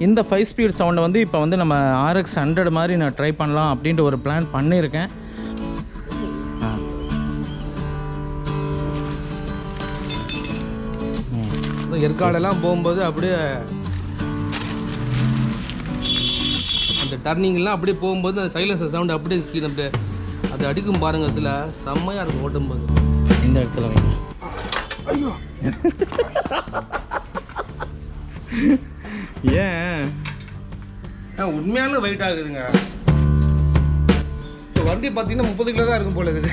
இந்த 5 ஸ்பீட் சவுண்டை வந்து இப்போ வந்து நம்ம rx100 மாதிரி நான் ட்ரை பண்ணலாம் அப்படின்ட்டு ஒரு பிளான் பண்ணியிருக்கேன். ஏற்காடெல்லாம் போகும்போது அப்படியே அந்த டர்னிங்லாம் அப்படியே போகும்போது அந்த சைலன்சர் சவுண்ட் அப்படியே அப்படியே அது அடிக்கும் பாருங்க. அதில் செம்மையாக இருக்கும் ஓட்டும்போது. இந்த இடத்துல வைங்க. ஐயோ ஏன் உண்மையான வெயிட் ஆகுதுங்க. வண்டி பார்த்தீங்கன்னா 30 கிலோ தான் இருக்கும் போல இருக்குது.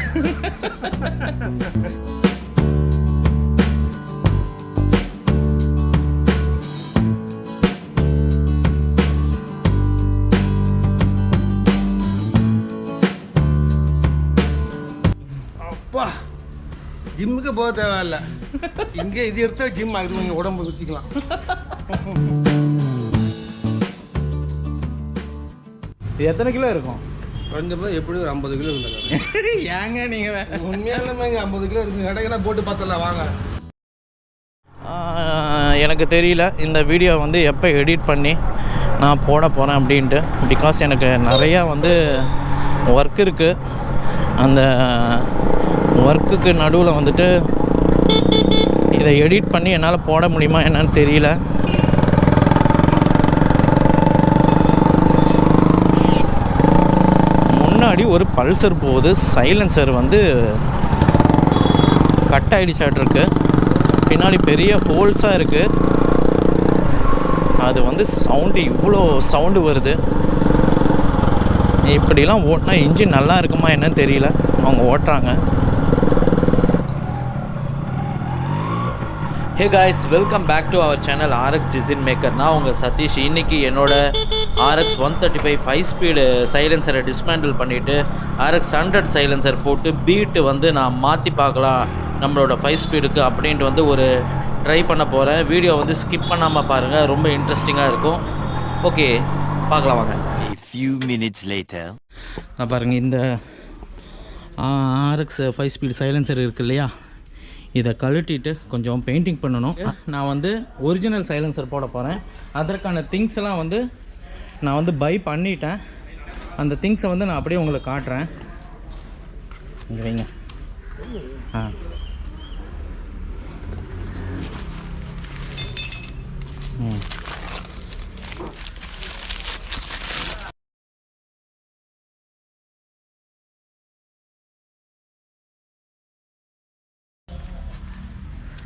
ஜிம்முக்கு போக தேவையில்லை, இங்கே இது எடுத்தா ஜிம் ஆகிடும், நீங்கள் உடம்பு வச்சுக்கலாம். இது எத்தனை கிலோ இருக்கும்? கொஞ்சமாக எப்படியும் ஒரு 50 கிலோ இருந்தாங்க. ஏங்க நீங்கள் உண்மையாலுமே 50 கிலோ இருக்குங்க. கடைக்கெல்லாம் போட்டு பார்த்தலாம் வாங்க. எனக்கு தெரியல இந்த வீடியோ வந்து எப்போ எடிட் பண்ணி நான் போட போகிறேன் அப்படின்ட்டு. பிகாஸ் எனக்கு நிறையா வந்து ஒர்க் இருக்குது. அந்த ஒர்க்குக்கு நடுவில் வந்துட்டு இதை எடிட் பண்ணி என்னால் போட முடியுமா என்னன்னு தெரியல. முன்னாடி ஒரு பல்சர் போகுது, சைலன்சர் வந்து கட் ஆகிடுச்சாட்டிருக்கு. பின்னாடி பெரிய ஹோல்ஸாக இருக்குது. அது வந்து சவுண்டு இவ்வளோ சவுண்டு வருது. இப்படிலாம் ஓட்டினா இன்ஜின் நல்லா இருக்குமா என்னன்னு தெரியல. அவங்க ஓட்டுறாங்க. Hey guys, welcome back to our channel rxdesignmaker. நான் உங்கள் சதீஷ். இன்றைக்கி என்னோட rx135 5 ஸ்பீடு சைலன்சரை டிஸ்மேண்டில் பண்ணிவிட்டு rx100 சைலன்சர் போட்டு பீட்டு வந்து நான் மாற்றி பார்க்கலாம் நம்மளோட 5 ஸ்பீடுக்கு அப்படின்ட்டு வந்து ஒரு ட்ரை பண்ண போகிறேன். வீடியோ வந்து ஸ்கிப் பண்ணாமல் பாருங்கள், ரொம்ப இன்ட்ரெஸ்டிங்காக இருக்கும். ஓகே, பார்க்கலாம் வாங்க. A few minutes later. நான் பாருங்கள், இந்த rx 5 ஸ்பீடு சைலன்சர் இருக்கு இல்லையா, இதை கழட்டிட்டு கொஞ்சம் பெயிண்டிங் பண்ணணும். நான் வந்து ஒரிஜினல் சைலன்சர் போட போகிறேன். அதற்கான திங்ஸ்லாம் வந்து நான் வந்து பை பண்ணிட்டேன். அந்த திங்ஸை வந்து நான் அப்படியே உங்களுக்கு காட்டுறேன். இங்கே வைங்க.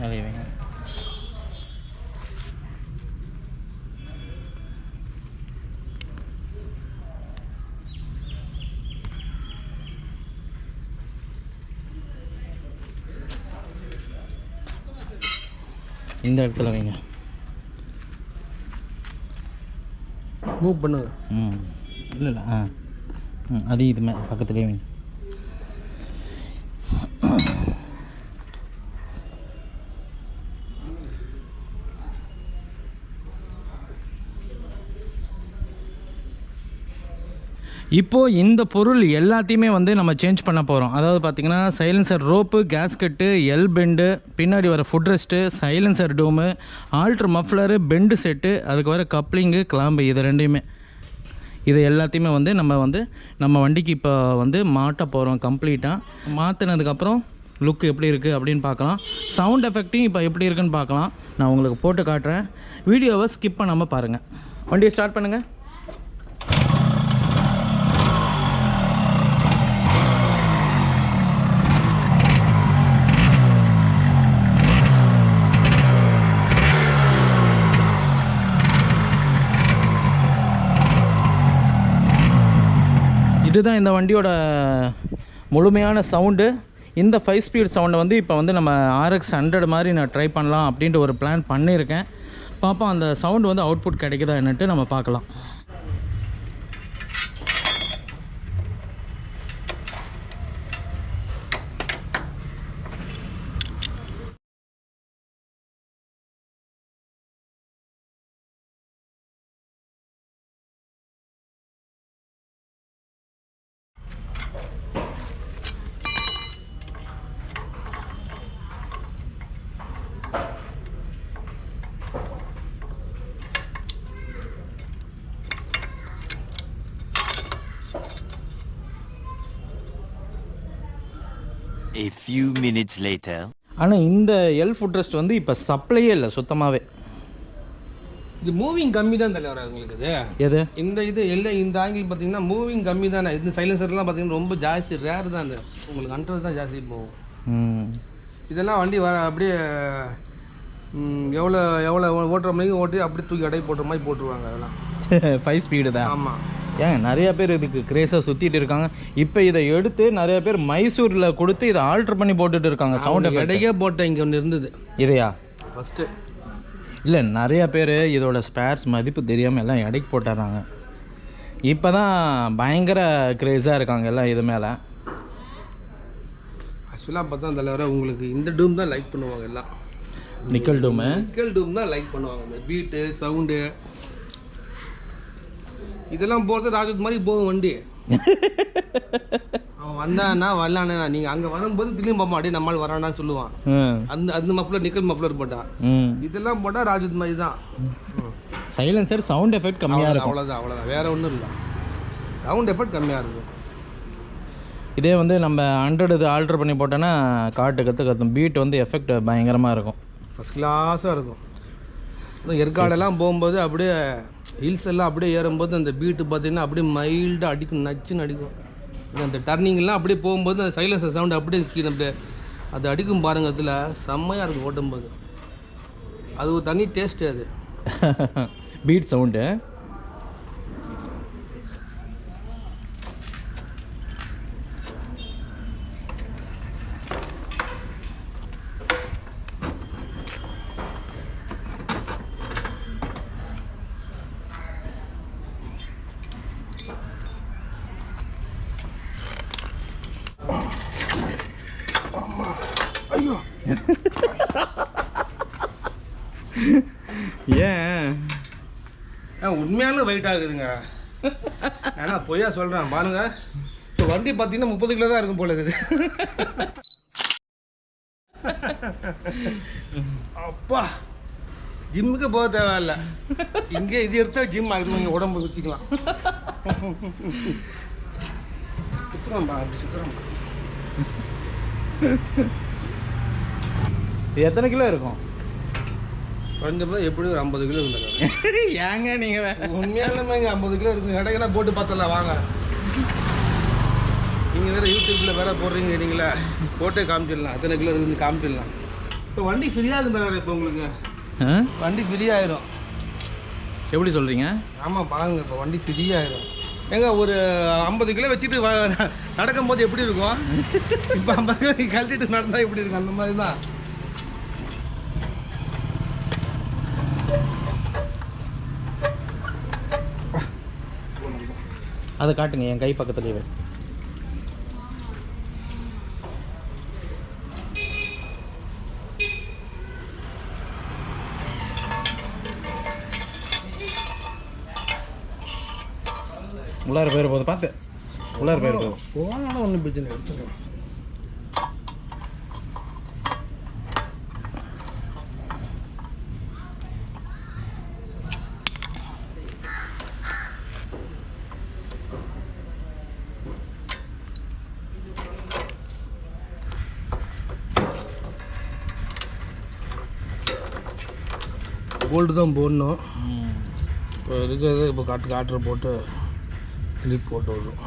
அதே வைங்க. இந்த இடத்துல வைங்க. மூவ் பண்ணுங்க. இல்லை அது இதுமே பக்கத்துலேயே வைங்க. இப்போது இந்த பொருள் எல்லாத்தையுமே வந்து நம்ம சேஞ்ச் பண்ண போகிறோம். அதாவது பார்த்திங்கன்னா silencer rope, gasket, L bend, பின்னாடி வர ஃபுட் ரெஸ்ட்டு, சைலன்சர் டூமு, ஆல்ட்ரு மஃப்லரு, பெண்டு செட்டு, அதுக்கு வர கப்ளிங்கு, கிளாம்பு, இது ரெண்டையுமே இது எல்லாத்தையுமே வந்து நம்ம வண்டிக்கு இப்போ வந்து மாட்ட போகிறோம். கம்ப்ளீட்டாக மாற்றினதுக்கப்புறம் லுக் எப்படி இருக்குது அப்படின்னு பார்க்கலாம். சவுண்ட் எஃபெக்ட்டையும் இப்போ எப்படி இருக்குன்னு பார்க்கலாம். நான் உங்களுக்கு போட்டு காட்டுறேன். வீடியோவை ஸ்கிப் பண்ணாமல் பாருங்கள். வண்டியை ஸ்டார்ட் பண்ணுங்கள். இதுதான் இந்த வண்டியோட முழுமையான சவுண்டு. இந்த 5 ஸ்பீட் சவுண்டை வந்து இப்போ வந்து நம்ம rx100 மாதிரி நான் ட்ரை பண்ணலாம் அப்படின்ட்டு ஒரு பிளான் பண்ணியிருக்கேன். பார்ப்போம் அந்த சவுண்டு வந்து அவுட்புட் கிடைக்குதா என்னட்டு நம்ம பார்க்கலாம். A few minutes later. ஆனால் இந்த எல் ஃபுட் ரெஸ்ட் வந்து இப்போ சப்ளையே இல்லை சுத்தமாகவே. இது மூவிங் கம்மி தான் தலைவர் உங்களுக்கு. இது எது இந்த இது எல்லாம் இந்த ஆங்கிள் பார்த்தீங்கன்னா மூவிங் கம்மி தானே. இந்த சைலன்சர்லாம் பார்த்தீங்கன்னா ரொம்ப ஜாஸ்தி ரேர் தான். இது உங்களுக்கு 100 தான் ஜாஸ்தி போகும். இதெல்லாம் வண்டி வர அப்படியே எவ்வளோ எவ்வளோ ஓட்டுற மாதிரி ஓட்டி அப்படியே தூக்கி அடை போட்டுற மாதிரி போட்டுருவாங்க. அதெல்லாம் 5 ஸ்பீடு தான். ஆமாம். ஏன் நிறைய பேர் இதுக்கு கிரேஸாக சுற்றிட்டு இருக்காங்க. இப்போ இதை எடுத்து நிறைய பேர் மைசூரில் கொடுத்து இதை ஆல்ட்ரு பண்ணி போட்டுட்டு இருக்காங்க. சவுண்ட் இடையே போட்டேன் இங்கே ஒன்று இருந்தது. இதையா ஃபஸ்ட்டு இல்லை, நிறைய பேர் இதோட ஸ்பேர்ஸ் மதிப்பு தெரியாமல் எல்லாம் எடைக்கு போட்டுறாங்க. இப்போ தான் பயங்கர கிரேஸாக இருக்காங்க எல்லாம் இது மேலே. ஆக்சுவலாக பார்த்தா தலைவர உங்களுக்கு இந்த டூம் தான் லைக் பண்ணுவாங்க எல்லாம். நிக்கல் டூமு. நிக்கல் டூம் தான் லைக் பண்ணுவாங்க. இந்த பீட்டு சவுண்டு இதெல்லாம் போகிறது ராஜத் மாதிரி போகும் வண்டி. அவன் வந்தான்னா வரலான்னு நீங்கள் அங்கே வரும்போது திரும்பி பார்ப்போம் அப்படியே நம்மளால் வரானான்னு சொல்லுவான். அந்த மஃப்ளர் நிக்கல் மஃப்ளர் போட்டான். இதெல்லாம் போட்டால் ராஜத் மாதிரி தான். சைலன்சர் சவுண்ட் எஃபெக்ட் கம்மியாக இருக்கும். அவ்வளோதான் வேற ஒன்றும் இல்லை. சவுண்ட் எஃபெக்ட் கம்மியாக இருக்கும். இதே வந்து நம்ம 100 இது ஆல்ட்ரு பண்ணி போட்டோன்னா கத்தும். பீட் வந்து எஃபெக்ட் பயங்கரமாக இருக்கும். ஃபஸ்ட் கிளாஸாக இருக்கும். ஏற்காடெல்லாம் போகும்போது அப்படியே ஹில்ஸ் எல்லாம் அப்படியே ஏறும்போது அந்த பீட்டு பார்த்தீங்கன்னா அப்படியே மைல்டாக அடிக்கும், நச்சுன்னு அடிக்கும். அந்த டர்னிங்லாம் அப்படியே போகும்போது அந்த சைலன்சர் சவுண்டு அப்படியே அப்படியே அது அடிக்கும் பாருங்க. அதில் செம்மையாக இருக்கும் ஓட்டும்போது. அது ஒரு தனி டேஸ்ட்டு அது. Beat sound. ஐயோ ஏன் உண்மையான வெயிட் ஆகுதுங்க. ஏன்னா பொய்யா சொல்கிறேன் பாருங்க. இப்போ வண்டி பார்த்தீங்கன்னா 30 கிலோ தான் இருக்கும் போல இருக்குது. அப்பா ஜிம்முக்கு போக தேவையில்ல. இங்கே இது எடுத்தா ஜிம் ஆகிடுவாங்க, உடம்பு வச்சுக்கலாம். சுற்றுறோம்பா அப்படி சுற்றுறோம்பா. எத்தனை கிலோ இருக்கும்? குறைஞ்சப்போ எப்படி ஒரு 50 கிலோ இருந்தாங்க. ஏங்க நீங்கள் உண்மையாலுமே இங்கே 50 கிலோ இருக்கும். இடையில போட்டு பார்த்தலாம் வாங்க. நீங்கள் வேறு யூடியூப்பில் வேறு போடுறீங்க. நீங்களே போட்டே காமிச்சிடலாம். எத்தனை கிலோ இருக்குன்னு காமிச்சிடலாம். இப்போ வண்டி ஃப்ரீயாக இருந்தாங்க. இப்போ உங்களுக்கு வண்டி ஃப்ரீ ஆயிரும். எப்படி சொல்கிறீங்க? ஆமாம் பாருங்க, இப்போ வண்டி ஃப்ரீ ஆயிரும். ஏங்க ஒரு 50 கிலோ வச்சுட்டு நடக்கும் போது எப்படி இருக்கும்? இப்போ 50 கிலோ நீ கழட்டிட்டு நடந்தால் எப்படி இருக்கும்? அந்த மாதிரி தான். அதை காட்டுங்க என் கை பக்கத்துலேயே. உள்ளார பேர் போது பார்த்து உள்ளார பேர் போது போனாலும் ஒன்றும் பிரச்சனை எடுத்துக்கலாம். கோல்டு தான் போடணும். இப்போ இருக்கிறது இப்போ காட்டுற போட்டு கிளிப் போட்டு விடும்.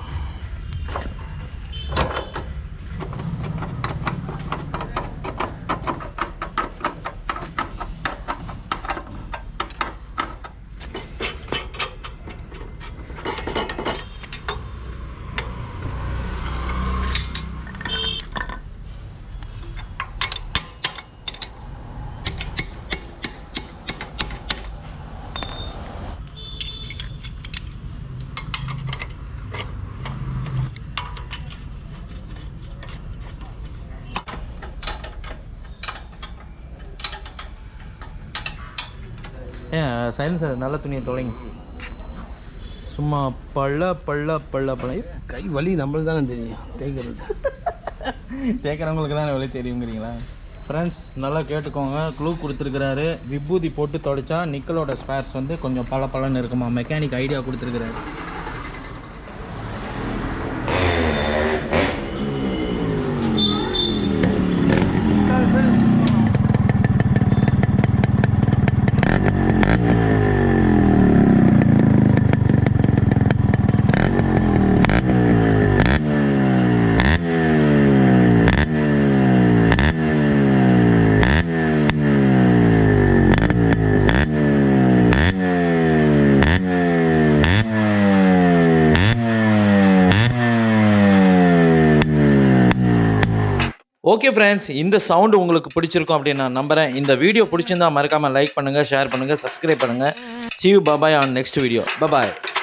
ஏன் சைலன்சர் நல்ல துணியை தொலைங்க. சும்மா பள்ள கை வலி நம்மளுக்கு தானே தெரியும். தேய்க்கிறது தேய்க்கிறவங்களுக்கு தானே வலி தெரியுங்கிறீங்களா? ஃப்ரெண்ட்ஸ் நல்லா கேட்டுக்கோங்க. க்ளூ கொடுத்துருக்கிறாரு. விபூதி போட்டு தொடச்சா நிக்கலோட ஸ்பேர்ஸ் வந்து கொஞ்சம் பளபளன்னு இருக்குமா. மெக்கானிக் ஐடியா கொடுத்துருக்கிறாரு. ஓகே ஃப்ரெண்ட்ஸ், இந்த சவுண்டு உங்களுக்கு பிடிச்சிருக்கும் அப்படின்னு நான் நம்புகிறேன். இந்த வீடியோ பிடிச்சிருந்தா மறக்காமல் லைக் பண்ணுங்கள், ஷேர் பண்ணுங்கள், சப்ஸ்கிரைப் பண்ணுங்கள். See you, bye bye on next video. Bye bye.